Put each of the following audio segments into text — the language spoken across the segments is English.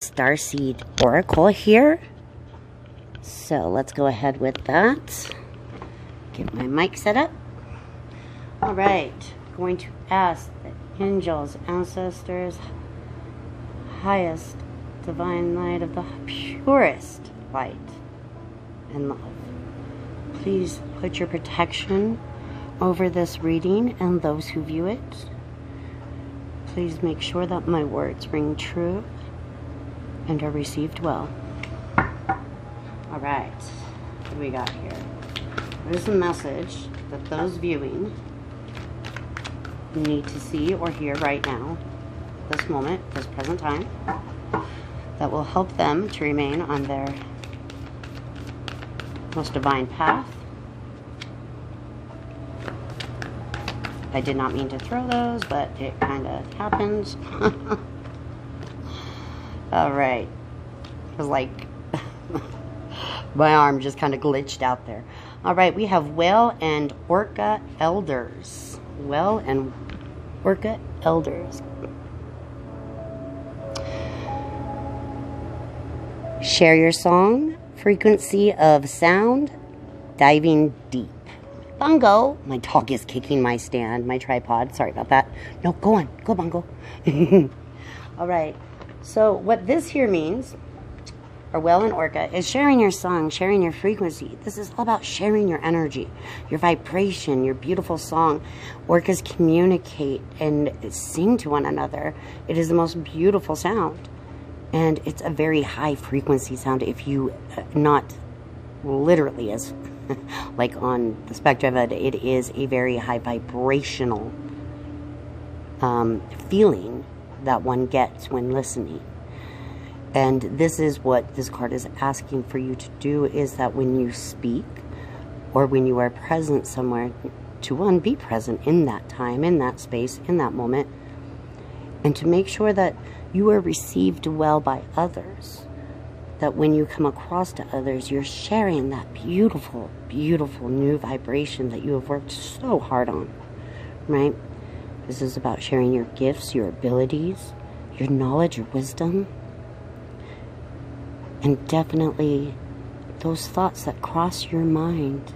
Starseed Oracle here. So let's go ahead with that. Get my mic set up. Alright, going to ask the angels, ancestors, highest divine light of the purest light and love. Please put your protection over this reading and those who view it. Please make sure that my words ring true and are received well. Alright, what do we got here? There's a message that those viewing need to see or hear right now, this moment, this present time, that will help them to remain on their most divine path. I did not mean to throw those, but it kind of happens. Alright. It was like my arm just kind of glitched out there. Alright, we have Whale and Orca Elders. Whale and Orca Elders. Share your song, frequency of sound, diving deep. Bongo. My dog is kicking my stand, my tripod. Sorry about that. No, go on. Go, Bongo. Alright. So what this here means, or Whale and Orca, is sharing your song, sharing your frequency. This is all about sharing your energy, your vibration, your beautiful song. Orcas communicate and sing to one another. It is the most beautiful sound. And it's a very high frequency sound if you, not literally as like on the spectrum of it, it is a very high vibrational feeling that one gets when listening. And this is what this card is asking for you to do, is that when you speak or when you are present somewhere, to one, be present in that time, in that space, in that moment, and to make sure that you are received well by others. That when you come across to others, you're sharing that beautiful, beautiful new vibration that you have worked so hard on, right? This is about sharing your gifts, your abilities, your knowledge, your wisdom, and definitely those thoughts that cross your mind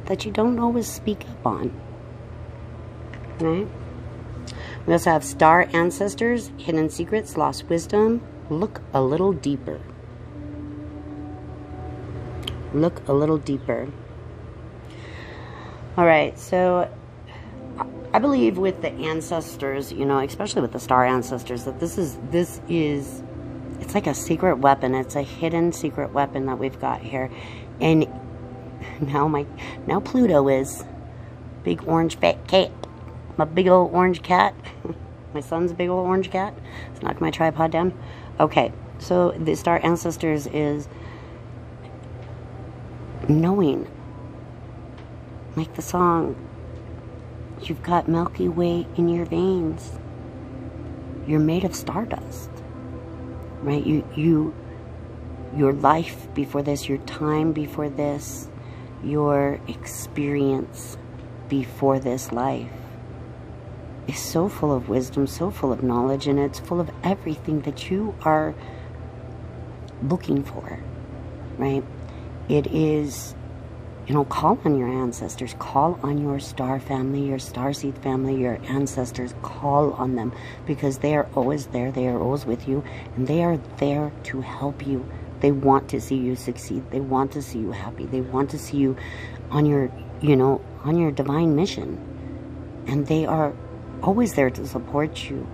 that you don't always speak up on, right? We also have Star Ancestors, Hidden Secrets, Lost Wisdom. Look a little deeper. Look a little deeper. Alright, so I believe with the ancestors, you know, especially with the Star Ancestors, that this is, it's like a secret weapon. It's a hidden secret weapon that we've got here. And now Pluto is big orange fat cat. My big old orange cat. My son's big old orange cat. Let's knock my tripod down. Okay, so the Star Ancestors is knowing, like the song, you've got Milky Way in your veins. You're made of stardust, right? Your life before this, your time before this, your experience before this life is so full of wisdom, so full of knowledge, and it's full of everything that you are looking for, right? It is, you know, call on your ancestors, call on your star family, your starseed family, your ancestors, call on them, because they are always there, they are always with you, and they are there to help you. They want to see you succeed, they want to see you happy, they want to see you on your, you know, on your divine mission, and they are always there to support you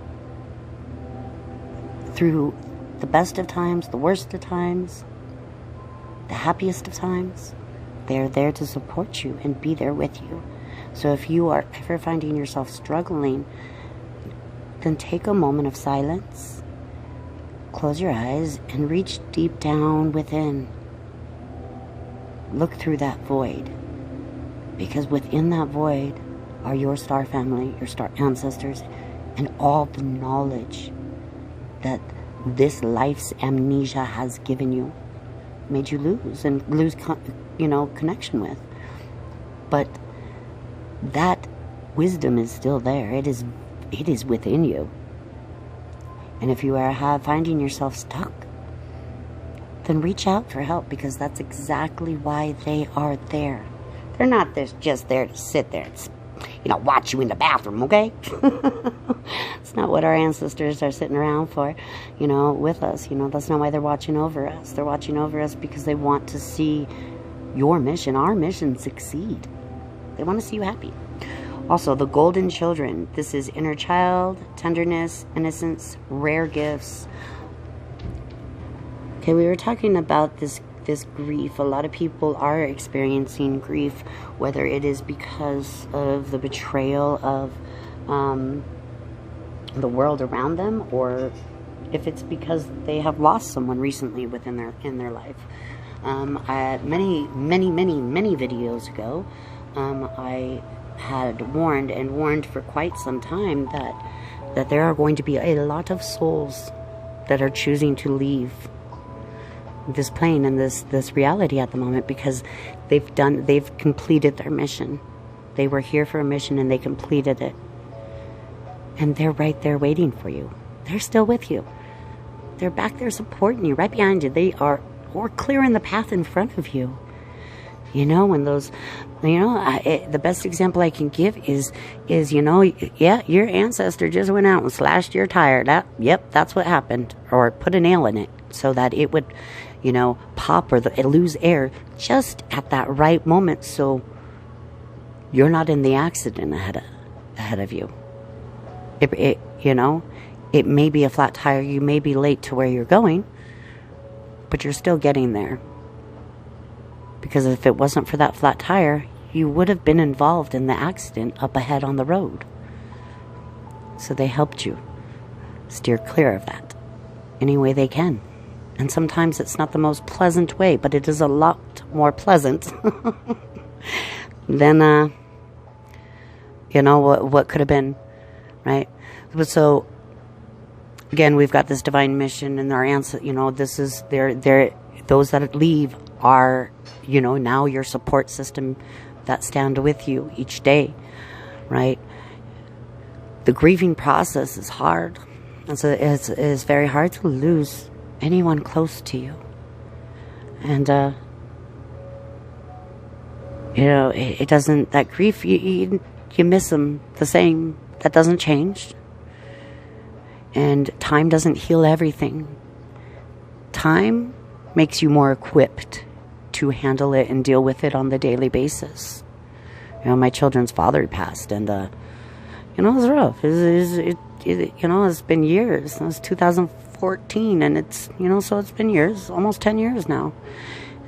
through the best of times, the worst of times, the happiest of times. They're there to support you and be there with you. So if you are ever finding yourself struggling, then take a moment of silence, close your eyes, and reach deep down within. Look through that void, because within that void are your star family, your star ancestors, and all the knowledge that this life's amnesia has given you, made you lose you know, connection with. But that wisdom is still there. It is within you. And if you are finding yourself stuck, then reach out for help, because that's exactly why they are there. They're not just there to sit there and, watch you in the bathroom, okay? It's not what our ancestors are sitting around for, with us. That's not why they're watching over us. They're watching over us because they want to see your mission, our mission, succeed. They want to see you happy. Also, the golden children. This is inner child, tenderness, innocence, rare gifts. Okay, we were talking about this grief. A lot of people are experiencing grief, whether it is because of the betrayal of the world around them, or if it's because they have lost someone recently within their life. Many videos ago, I had warned for quite some time that there are going to be a lot of souls that are choosing to leave this plane and this reality at the moment, because they've completed their mission. They were here for a mission and they completed it, and they're right there waiting for you. They're still with you. They're back there supporting you, right behind you. They are, or clearing the path in front of you. When those, the best example I can give is your ancestor just went out and slashed your tire. That's what happened. Or put a nail in it so that it would, pop or lose air just at that right moment, so you're not in the accident ahead of you. It may be a flat tire. You may be late to where you're going, but you're still getting there. Because if it wasn't for that flat tire, you would have been involved in the accident up ahead on the road. So they helped you steer clear of that any way they can. And sometimes it's not the most pleasant way, but it is a lot more pleasant than, what could have been, right? So, again, we've got this divine mission, and our answer, this is, those that leave are, now your support system that stand with you each day, right? The grieving process is hard. It's very hard to lose anyone close to you. And, it doesn't, that grief, you miss them the same. That doesn't change. And time doesn't heal everything. Time makes you more equipped to handle it and deal with it on the daily basis. My children's father passed, and it was rough. It's been years. It was 2014, and it's so it's been years, almost 10 years now,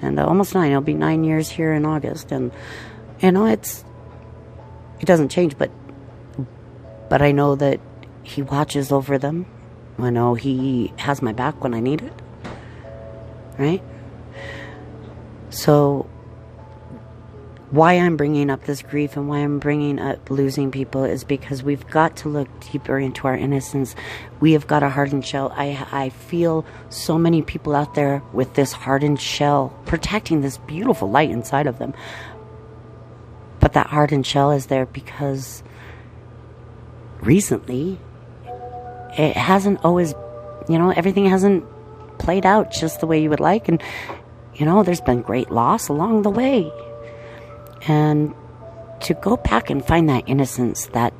and almost 9. It'll be 9 years here in August, and it doesn't change, but I know that he watches over them. I know he has my back when I need it. Right? So, why I'm bringing up this grief and why I'm bringing up losing people is because we've got to look deeper into our innocence. We have got a hardened shell. I feel so many people out there with this hardened shell protecting this beautiful light inside of them. But that hardened shell is there because recently it hasn't always, everything hasn't played out just the way you would like, and there's been great loss along the way. And to go back and find that innocence, that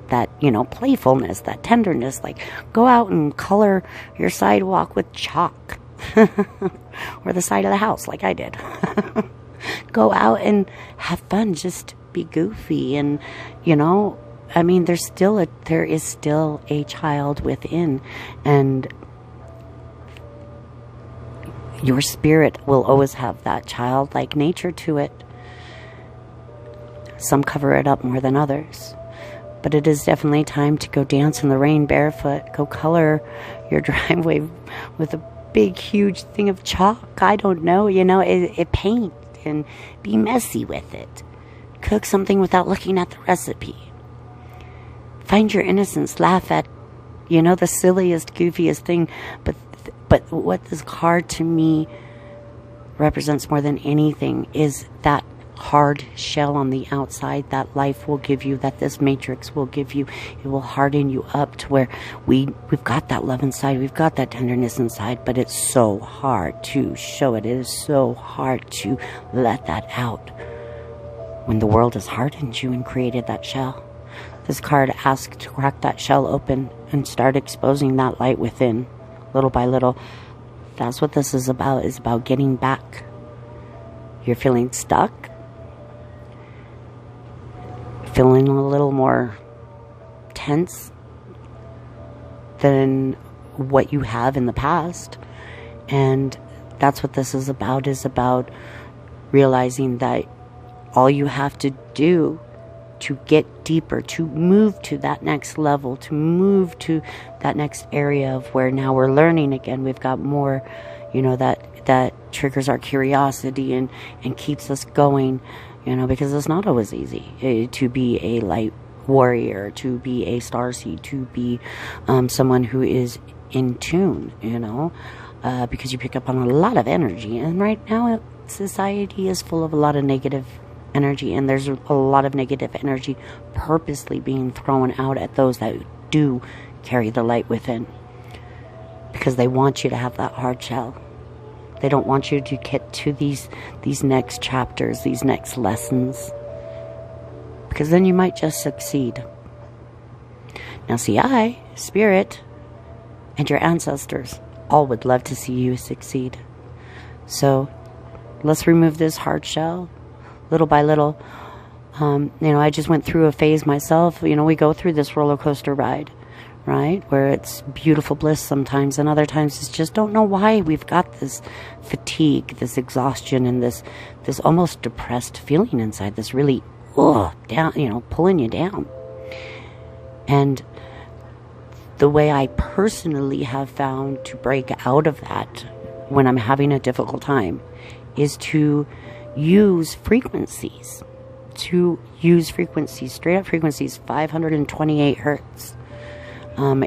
playfulness, that tenderness, like go out and color your sidewalk with chalk or the side of the house like I did. Go out and have fun, just be goofy, and there is still a child within, and your spirit will always have that childlike nature to it. Some cover it up more than others, but it is definitely time to go dance in the rain barefoot. Go color your driveway with a big, huge thing of chalk. I don't know, it paint and be messy with it. Cook something without looking at the recipe. Find your innocence. Laugh at, the silliest, goofiest thing. But what this card to me represents more than anything is that hard shell on the outside that life will give you, that this matrix will give you. It will harden you up to where we've got that love inside, we've got that tenderness inside, but it's so hard to show it. It is so hard to let that out when the world has hardened you and created that shell. This card asks to crack that shell open and start exposing that light within, little by little. That's what this is about getting back. You're feeling stuck, feeling a little more tense than what you have in the past. And that's what this is about realizing that all you have to do to get deeper, to move to that next level, to move to that next area of where now we're learning again. We've got more, that triggers our curiosity and keeps us going, because it's not always easy to be a light warrior, to be a starseed, to be someone who is in tune, because you pick up on a lot of energy. And right now, society is full of a lot of negative energy, and there's a lot of negative energy purposely being thrown out at those that do carry the light within, because they want you to have that hard shell. They don't want you to get to these next chapters, these next lessons, because then you might just succeed. Now see, I, Spirit, and your ancestors all would love to see you succeed. So let's remove this hard shell little by little. I just went through a phase myself. We go through this roller coaster ride, right? Where it's beautiful bliss sometimes, and other times it's just don't know why we've got this fatigue, this exhaustion, and this almost depressed feeling inside, this really, down, pulling you down. And the way I personally have found to break out of that when I'm having a difficult time is to use frequencies. Straight up frequencies. 528 hertz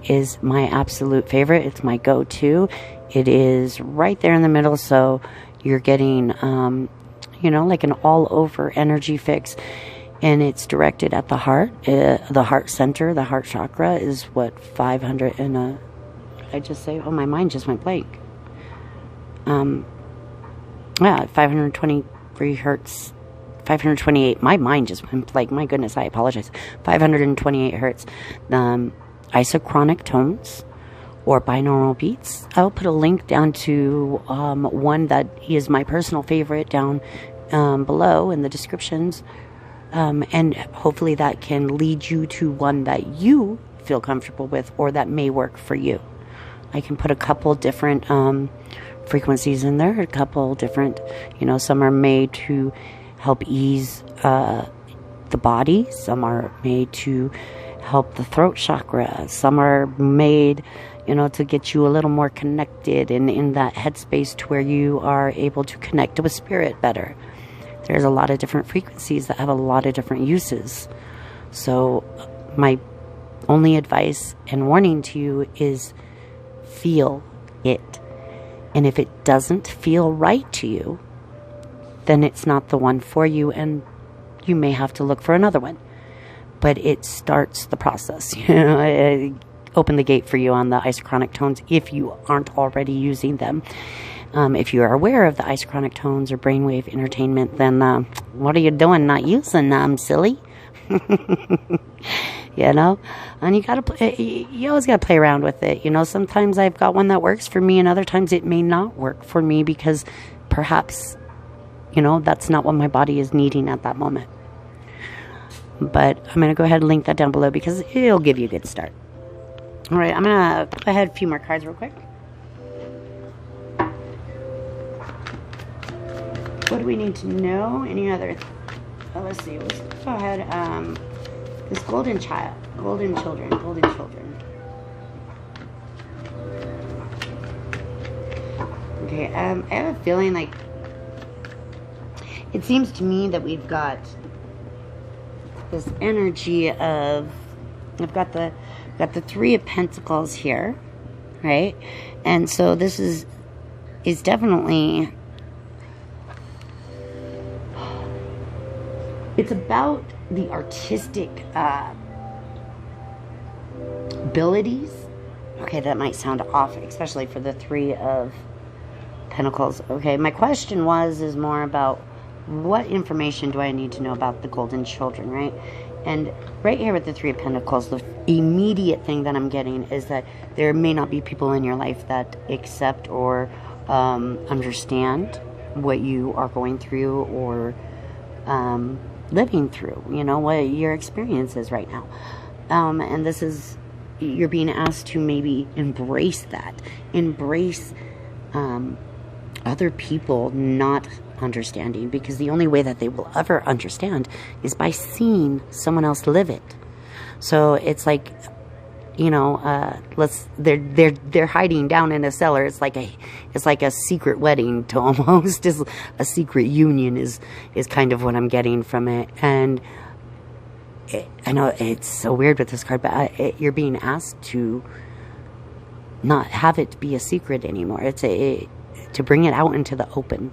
is my absolute favorite. It's my go-to. It is right there in the middle, so you're getting, like an all-over energy fix, and it's directed at the heart, the heart center, the heart chakra is what 500 and I just say, my mind just went blank. 523 hertz, 528. My mind just went blank. My goodness, I apologize. 528 hertz. Isochronic tones or binaural beats. I'll put a link down to one that is my personal favorite down below in the descriptions. And hopefully that can lead you to one that you feel comfortable with or that may work for you. I can put a couple different frequencies in there, a couple different, some are made to help ease the body, some are made to help the throat chakra, some are made, to get you a little more connected and in that headspace to where you are able to connect with spirit better. There's a lot of different frequencies that have a lot of different uses. So my only advice and warning to you is feel it. And if it doesn't feel right to you, then it's not the one for you, and you may have to look for another one. But it starts the process. Open the gate for you on the isochronic tones if you aren't already using them. If you are aware of the isochronic tones or brainwave entertainment, then what are you doing not using them, silly? And you always gotta play around with it. Sometimes I've got one that works for me, and other times it may not work for me because perhaps, that's not what my body is needing at that moment. But I'm gonna go ahead and link that down below because it'll give you a good start. All right, I'm gonna go ahead a few more cards real quick. What do we need to know? Any other? Let's see. Let's go ahead. This golden children. Okay. I have a feeling like it seems to me that we've got this energy of. I've got the Three of Pentacles here, right? And so this is It's about the artistic abilities. Okay, that might sound off, especially for the Three of Pentacles. Okay, my question is more about what information do I need to know about the golden children, right? And right here with the Three of Pentacles, the immediate thing that I'm getting is that there may not be people in your life that accept or understand what you are going through or living through, you know, what your experience is right now. And this is, you're being asked to maybe embrace that. Embrace other people not understanding, because the only way that they will ever understand is by seeing someone else live it. So it's like, you know, they're hiding down in a cellar. It's like a secret wedding to almost, is a secret union is kind of what I'm getting from it. And I know it's so weird with this card, but you're being asked to not have it be a secret anymore. It's to bring it out into the open,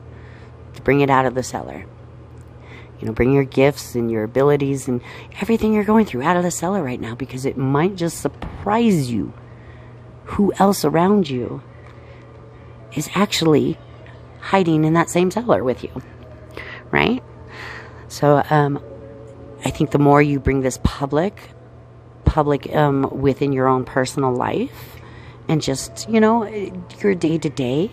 to bring it out of the cellar. You know, bring your gifts and your abilities and everything you're going through out of the cellar right now, because it might just surprise you who else around you is actually hiding in that same cellar with you, right? So I think the more you bring this public within your own personal life and just, you know, your day-to-day,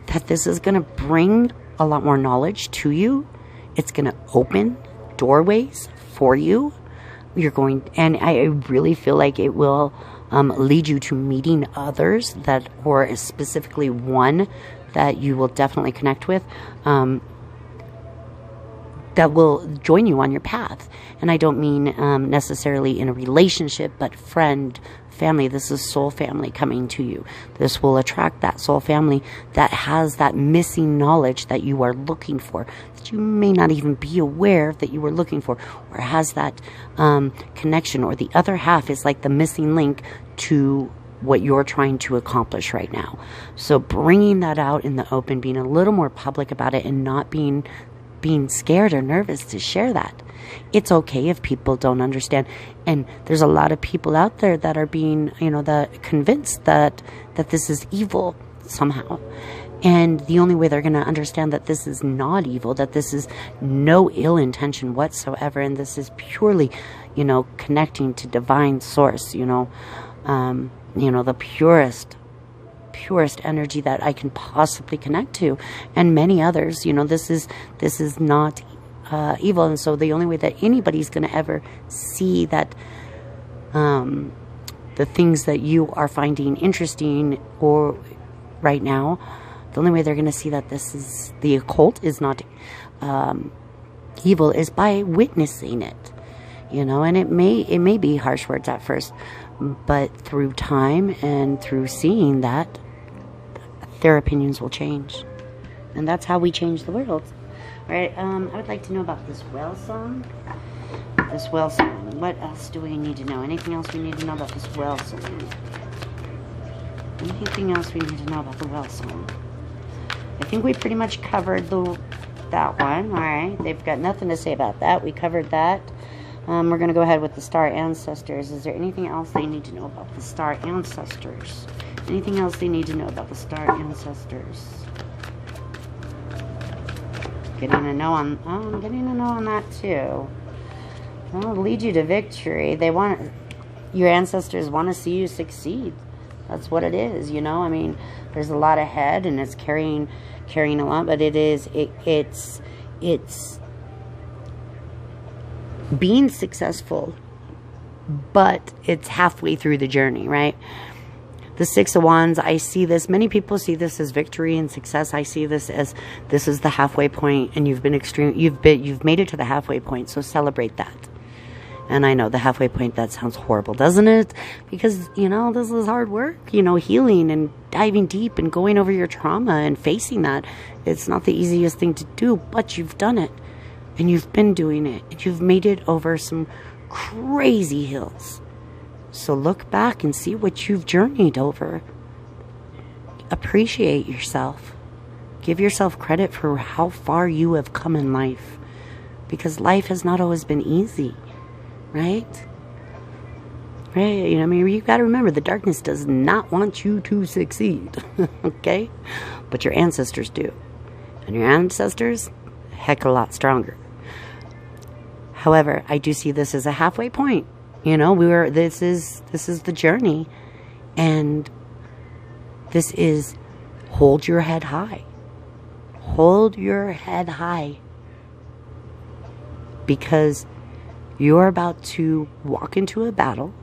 that this is going to bring a lot more knowledge to you. It's going to open doorways for you. You're going, and I really feel like it will lead you to meeting others that, or specifically one that you will definitely connect with, that will join you on your path. And I don't mean necessarily in a relationship, but friend, family. This is soul family coming to you. This will attract that soul family that has that missing knowledge that you are looking for, that you may not even be aware that you were looking for, or has that connection, or the other half is like the missing link to what you're trying to accomplish right now. So bringing that out in the open, being a little more public about it, and not being scared or nervous to share that. It's okay if people don't understand. And there's a lot of people out there that are being, you know, that convinced that this is evil somehow. And the only way they're going to understand that this is not evil, that this is no ill intention whatsoever, and this is purely, you know, connecting to divine source, you know, the purest energy that I can possibly connect to, and many others. You know, this is not evil. And so the only way that anybody's going to ever see that the things that you are finding interesting or right now, the only way they're going to see that this is, the occult is not evil, is by witnessing it. You know, and it may be harsh words at first, but through time and through seeing that, their opinions will change. And that's how we change the world. All right, I would like to know about this whale song. This whale song. What else do we need to know? Anything else we need to know about this whale song? Anything else we need to know about the whale song? I think we pretty much covered that one. All right, they've got nothing to say about that. We covered that. We're going to go ahead with the star ancestors. Is there anything else they need to know about the star ancestors? Anything else they need to know about the star ancestors? Getting a no on, I'm getting a no on that too. That'll lead you to victory. Your ancestors want to see you succeed. That's what it is, you know. I mean, there's a lot ahead, and it's carrying a lot, but it's being successful, but it's halfway through the journey, right? The Six of Wands, I see this, many people see this as victory and success. I see this as, this is the halfway point, and you've made it to the halfway point, so celebrate that. And I know the halfway point, that sounds horrible, doesn't it? Because, you know, this is hard work, you know, healing and diving deep and going over your trauma and facing that. It's not the easiest thing to do, but you've done it. And you've been doing it. And you've made it over some crazy hills. So look back and see what you've journeyed over. Appreciate yourself. Give yourself credit for how far you have come in life. because life has not always been easy, right? Right? You know, I mean, you got to remember, the darkness does not want you to succeed, okay? But your ancestors do. And your ancestors, a heck of a lot stronger. However, I do see this as a halfway point. You know, this is the journey, and this is hold your head high. Hold your head high, because you're about to walk into a battle,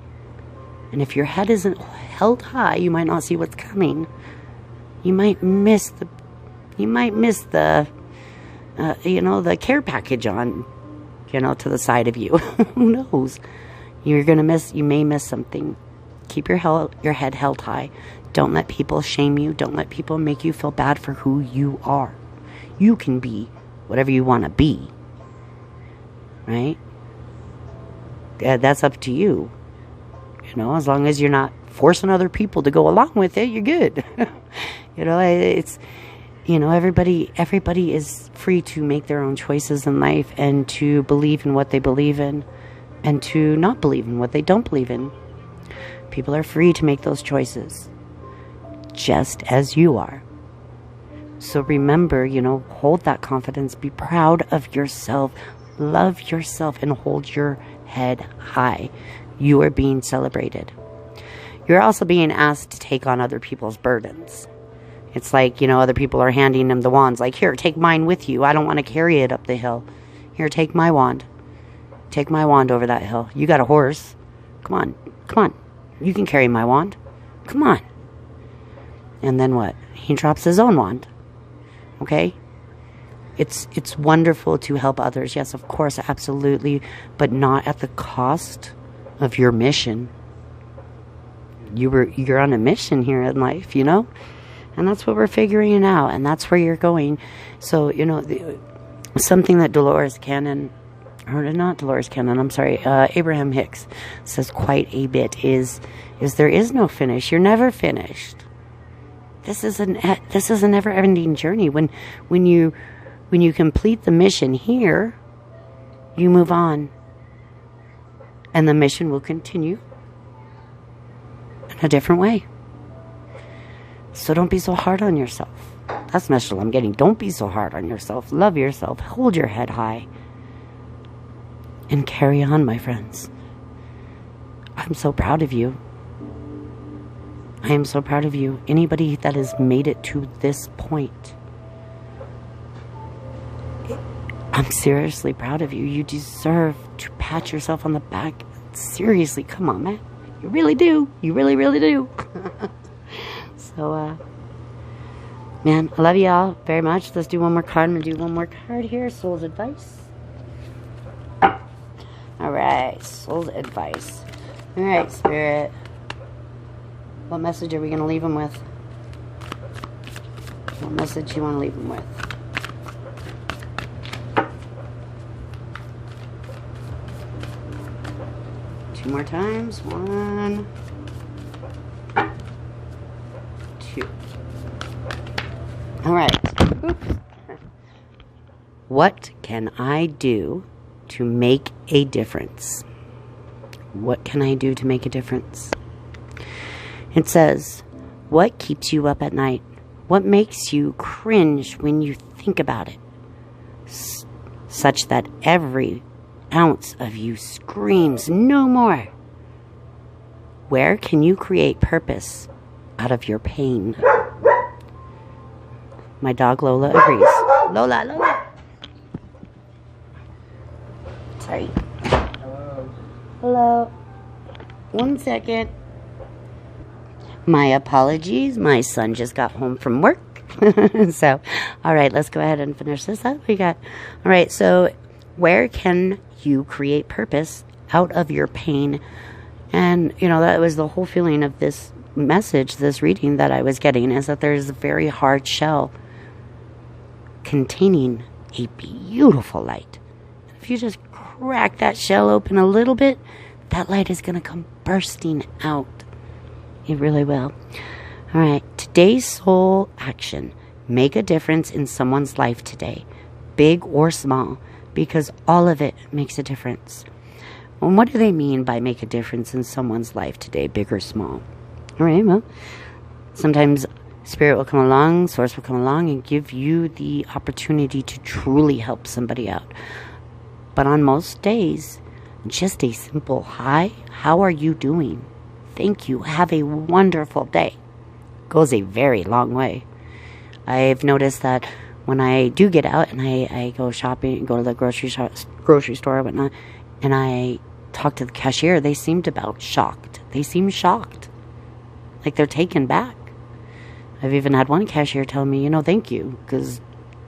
and if your head isn't held high, you might not see what's coming. You might miss the you know, the care package on, you know, to the side of you. Who knows? You may miss something. Keep your head held high. Don't let people shame you. Don't let people make you feel bad for who you are. You can be whatever you want to be. Right? That's up to you. You know, as long as you're not forcing other people to go along with it, you're good. You know, it's, you know, everybody is free to make their own choices in life, and to believe in what they believe in, and to not believe in what they don't believe in. People are free to make those choices, just as you are. So remember, you know, hold that confidence, be proud of yourself, love yourself, and hold your head high. You are being celebrated. You're also being asked to take on other people's burdens. It's like, you know, other people are handing them the wands. Like, here, take mine with you. I don't want to carry it up the hill. Here, take my wand. Take my wand over that hill. You got a horse. Come on. Come on. You can carry my wand. Come on. And then what? He drops his own wand. Okay? It's wonderful to help others. Yes, of course, absolutely. But not at the cost of your mission. You're on a mission here in life, you know? And that's what we're figuring out. And that's where you're going. So, you know, something that Dolores Cannon, or not Dolores Cannon, I'm sorry, Abraham Hicks says quite a bit is there is no finish. You're never finished. This is a never-ending journey. When you complete the mission here, you move on, and the mission will continue in a different way. So don't be so hard on yourself. That's the message I'm getting. Don't be so hard on yourself. Love yourself. Hold your head high. And carry on, my friends. I'm so proud of you. I am so proud of you. Anybody that has made it to this point, I'm seriously proud of you. You deserve to pat yourself on the back. Seriously, come on, man. You really do. You really, really do. So, man, I love you all very much. Let's do one more card. I'm going to do one more card here. Soul's Advice. All right, Soul's Advice. All right, Spirit. What message are we going to leave them with? What message you want to leave them with? Two more times. 1, 2. All right. Oops. What can I do to make a difference? What can I do to make a difference? It says, what keeps you up at night? What makes you cringe when you think about it? Such that every ounce of you screams, no more. Where can you create purpose out of your pain? My dog Lola agrees. Lola. Sorry. Hello. 1 second. My apologies. My son just got home from work. So, all right, let's go ahead and finish this up. All right, so where can you create purpose out of your pain? And, you know, that was the whole feeling of this message, this reading that I was getting, is that there's a very hard shell containing a beautiful light. If you just crack that shell open a little bit, that light is going to come bursting out. It really will. All right, today's soul action. Make a difference in someone's life today, big or small. because all of it makes a difference. And what do they mean by make a difference in someone's life today, big or small? All right, well, sometimes Spirit will come along, Source will come along and give you the opportunity to truly help somebody out. But on most days, just a simple hi, how are you doing? Thank you, have a wonderful day goes a very long way. I've noticed that when I do get out and I go shopping, go to the grocery store or whatnot, and I talk to the cashier, they seemed about shocked. They seem shocked. Like they're taken back. I've even had one cashier tell me, thank you, because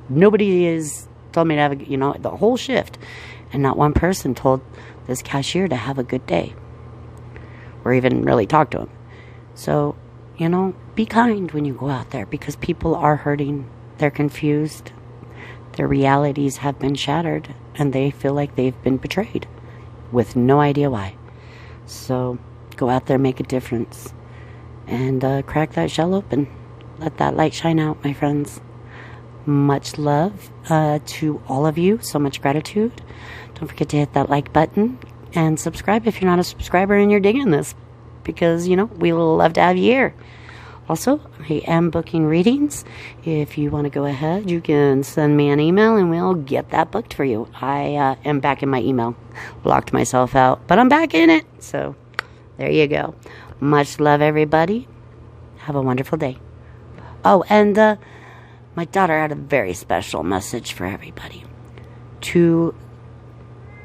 nobody has told me to have, the whole shift, and not one person told this cashier to have a good day, or even really talk to him. So, be kind when you go out there, because people are hurting, they're confused, their realities have been shattered, and they feel like they've been betrayed, with no idea why. So, go out there, make a difference, and crack that shell open. Let that light shine out, my friends. Much love to all of you. So much gratitude. Don't forget to hit that like button and subscribe if you're not a subscriber and you're digging this, because, we love to have you here. Also, I am booking readings. If you want to go ahead, you can send me an email and we'll get that booked for you. I am back in my email. Locked myself out, but I'm back in it. So there you go. Much love, everybody. Have a wonderful day. Oh, and my daughter had a very special message for everybody. To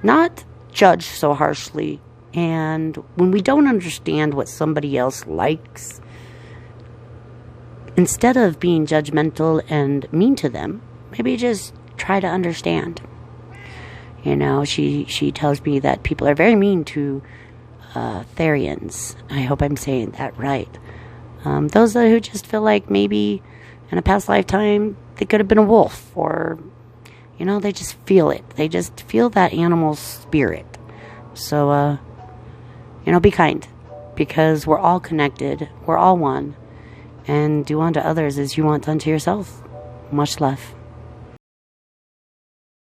not judge so harshly, and when we don't understand what somebody else likes, instead of being judgmental and mean to them, maybe just try to understand. She tells me that people are very mean to Therians. I hope I'm saying that right. Those who just feel like maybe in a past lifetime they could have been a wolf, or they just feel it. They just feel that animal spirit. So be kind, because we're all connected, we're all one, and do unto others as you want unto yourself. Much love.